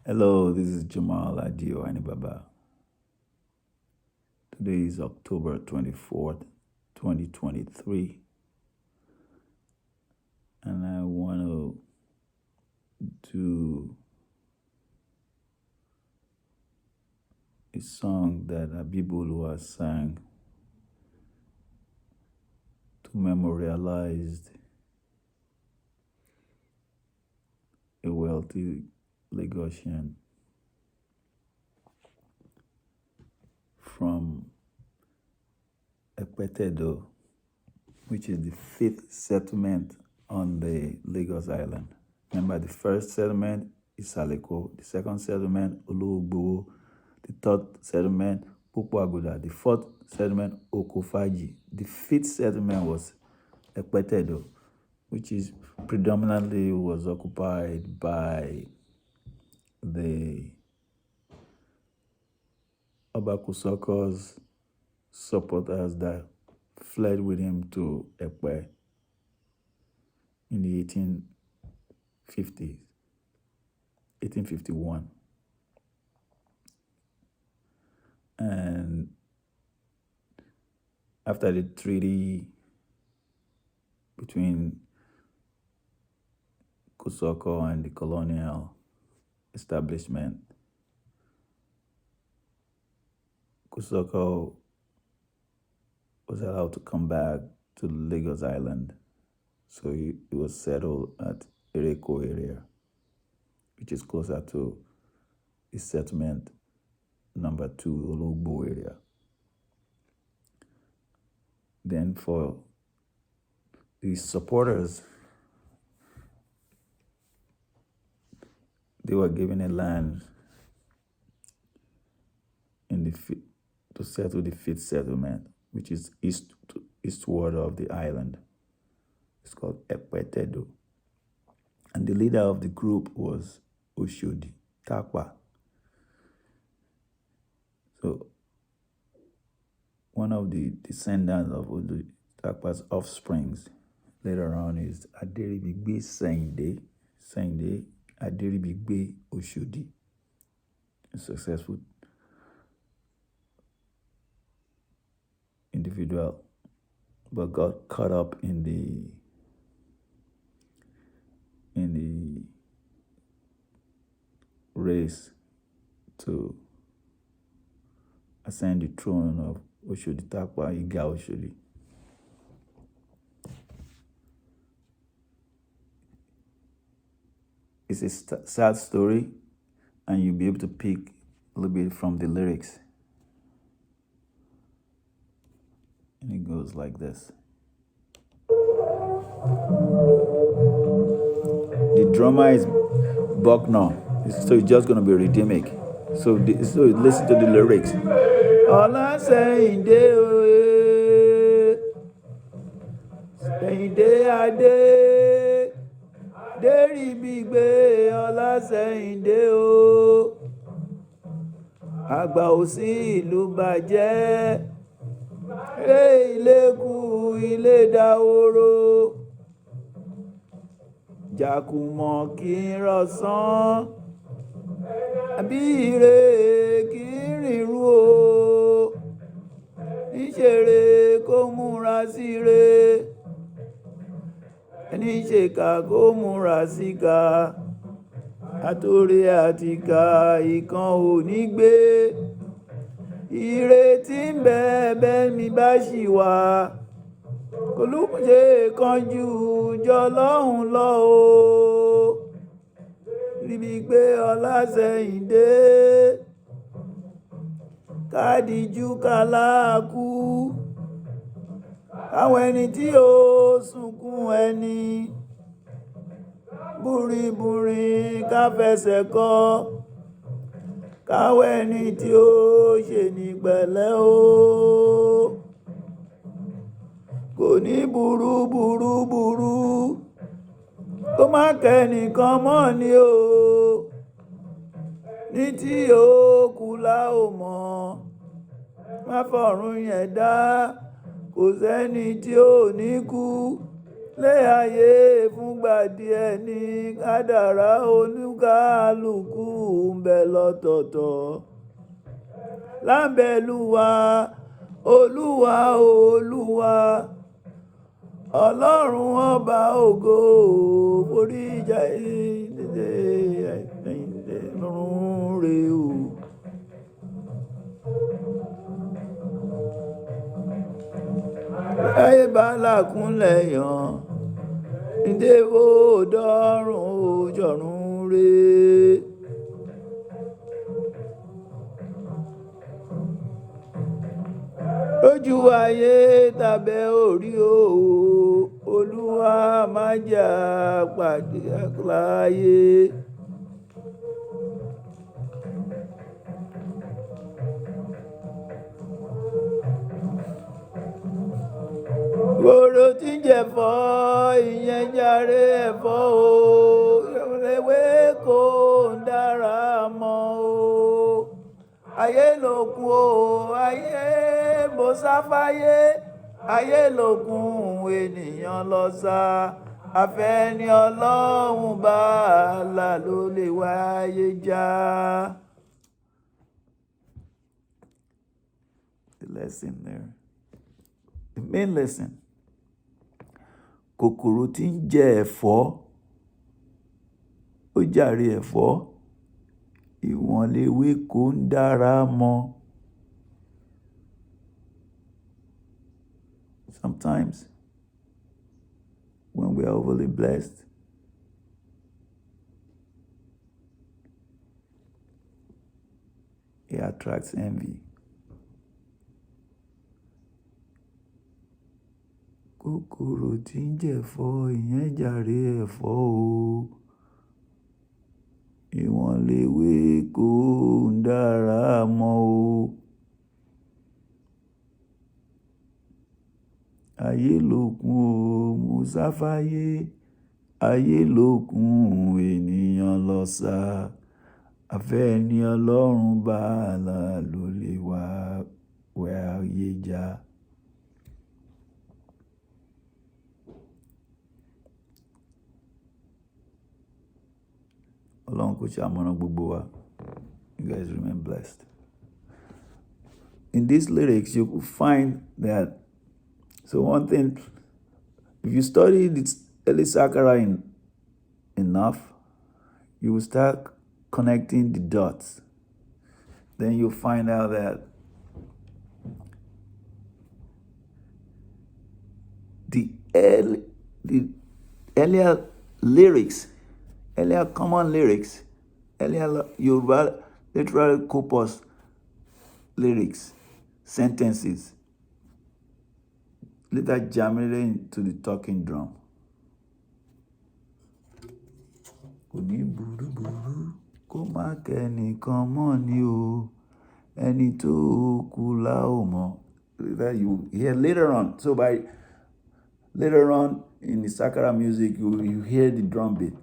Hello, this is Jammal Baba. Today is October 24th, 2023, and I want to do a song that Abibu Oluwa sang to memorialize a wealthy Lagosian from Ekpetedo, which is the 5th settlement on the Lagos Island. Remember, the first settlement is Saleko, the second settlement, Olugbo, the third settlement, Pupuaguda, the fourth settlement, Okofaji. The 5th settlement was Ekpetedo, which is predominantly was occupied by the Obakusoko's supporters that fled with him to Ekpe in the 1850s, 1851. And after the treaty between Kusoko and the colonial establishment, Kusoko was allowed to come back to Lagos Island. So he was settled at Ereko area, which is closer to the settlement number 2, Olugbo area. Then for the supporters, they were given a land to settle the 5th settlement, which is eastward of the island. It's called Ekpetedo. And the leader of the group was Oṣhodi-Tapa. So one of the descendants of Oṣhodi-Tapa's offsprings later on is Aderibigbe Aderibigbe Ọlaṣẹ'inde, a successful individual, but got caught up in the race to ascend the throne of Oṣhodi-Tapa, Iga Oshodi. It's a sad story, and you'll be able to pick a little bit from the lyrics. And it goes like this. The drummer is Bucknor, so it's just going to be rhythmic. So listen to the lyrics. Ọlaṣẹ'inde Oṣhodi-Tapa Aderibigbe Ọlaṣẹ'inde o. Àgbà òsì ìlú bàjẹ́, ilé kú ilé dahoro. Jàkùmọ̀ kì í rọ̀sán, àbíire kì í rìnrú o. Níṣèré kó múra síre, níṣèkà kó múra síkà. Àtòrè àtìkà ìkan ò ní gbé. Ìrètí ń bẹ bẹ́ẹ̀ mi bá ṣì wà. Olùkùnṣe kanjú jọ lọ́hùn lọ o. Aderibigbe Ọlaṣẹ'inde kádìjú kàláàkú. Àwọn ẹni tí ó sunkún ẹni, búrìbúrì ká fẹsẹ̀ kọ́. Káwọ́ ẹni tí ó ṣe ní pẹ̀lẹ́ o. Kò ní burú kó má kẹ́nìkan mọ́ ni o. Ní tí ó kú la ó mọ̀, má fọ̀run yẹn dá. Kò sẹ́ni tí ò ní kú, lé ayé fúngbà díẹ̀ ní kádàrá oníkálùkù ń bẹ lọ́tọ̀ọ̀tọ̀ lábẹ́lúwa olúwa olúwa ọlọ́run ọba ògo orí ìjà lọ́rùn rè o. ayé bá làkúnlẹ̀ yàn ìdèwò dọ́rùn òjọ̀rùn rè. lójú ayé tàbẹ́ orí o olúwa má jà pàdé láyé. gbòòrò tí ń jẹ̀fọ́ ìyẹn jàre ẹ̀fọ́ o ewé kò ń dára mọ́ o ayé lòkun o ayé mo sáfáyé ayé lòkun ènìyàn lọ sá àfẹ́ni ọlọ́run bá là ló lè wáyé já. The lesson there, the main lesson. Kòkòrò tí ń jẹ ẹ̀fọ́ ó jàre ẹ̀fọ́ ìwọ̀n léwé kò ń dára mọ́. Sometimes when we are overly blessed, it attracts envy. Kòkòrò tí ń jẹ̀fọ́ ìyẹn jàre ẹ̀fọ́ o ìwọ̀n léwé kò ń dára mọ́ o. ayé lòkun o musáfáyé ayé lòkun ènìyàn lọ sá àfẹ́ni ọlọ́run bá là ló lè wá wẹ ayé já. ọlọ́run kò ṣamọ̀nà gbogbo wa. You guys remain blessed. In these lyrics, you will find that, so one thing, if you study this early Sakara enough, you will start connecting the dots. Then you'll find out that the earlier lyrics, earlier common lyrics, earlier Yoruba literary corpus lyrics, sentences, later germinated into the talking drum. Kò ní burúburú kó má kẹ́nìkan mọ́ ni o ẹni tó kú la ó mọ̀. That you hear later on. So later on in the Sakara music, you hear the drum beat.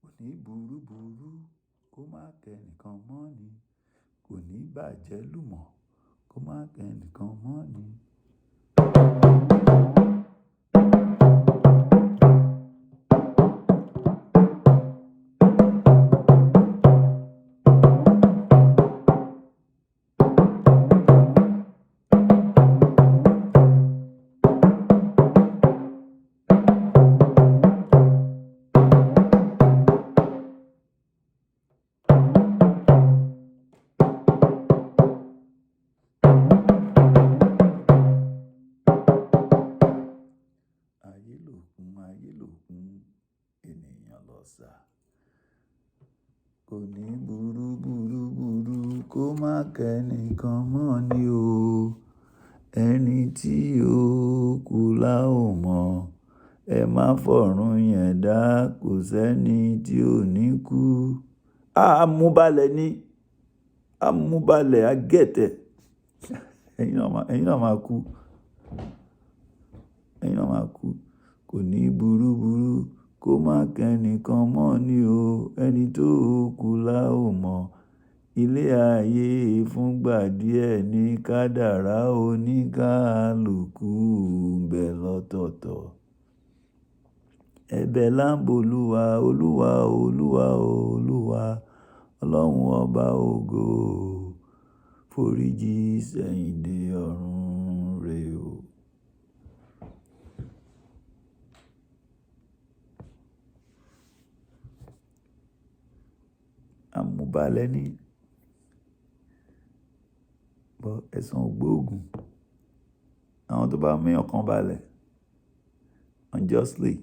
Kò ní burúburú kó má kẹ́nìkan mọ́ ni kò ní bàjẹ́ lùmọ̀ kó má kẹ́nìkan mọ́ ni. ènìyàn lọ sá kò ní burú kó má kẹ́nìkan mọ́ ni o ẹni tí ó kú la ó mọ̀ ẹ má fọ̀run yẹn dá kò sẹ́ni tí ò ní kú. Àmúbalẹ̀ agẹ́tẹ̀ ẹ̀yin náà máa kú. Kò ní burú kó má kẹ́nìkan mọ́ ni o ẹni tó kú la ó mọ̀ ilé ayé fúngbà díẹ̀ ní kádàrá oníkálùkù ń bẹ lọ́tọ̀ọ̀tọ̀. Ẹ̀bẹ̀ là ń b'Olúwa, Olúwa, Olúwa, Olúwa, Ọlọ́run ọba ògo, foríjì Ṣẹ̀yìndé ọ̀run rè o. Àmúbalẹ̀ ní bọ́ ẹ̀san ògbóògùn. Àwọn tó bá mú ọkàn balẹ̀ unjustly,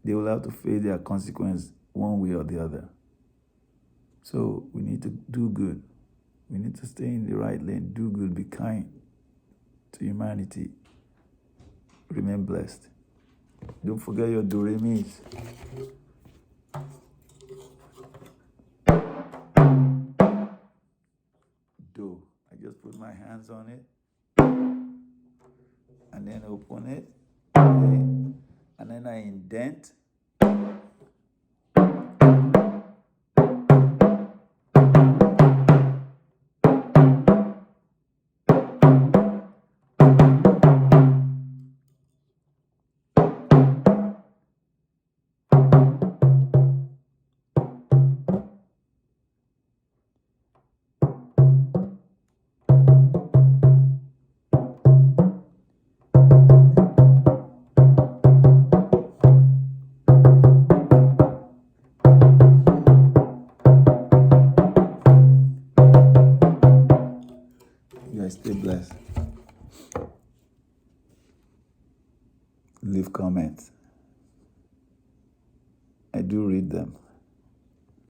they will have to face their consequence one way or the other. So we need to do good. We need to stay in the right lane, do good, be kind to humanity. Remain blessed. Don't forget your do-re-mis. Do. I just put my hands on it and then open it. Okay. And then I indent. Stay blessed. Leave comments. I do read them.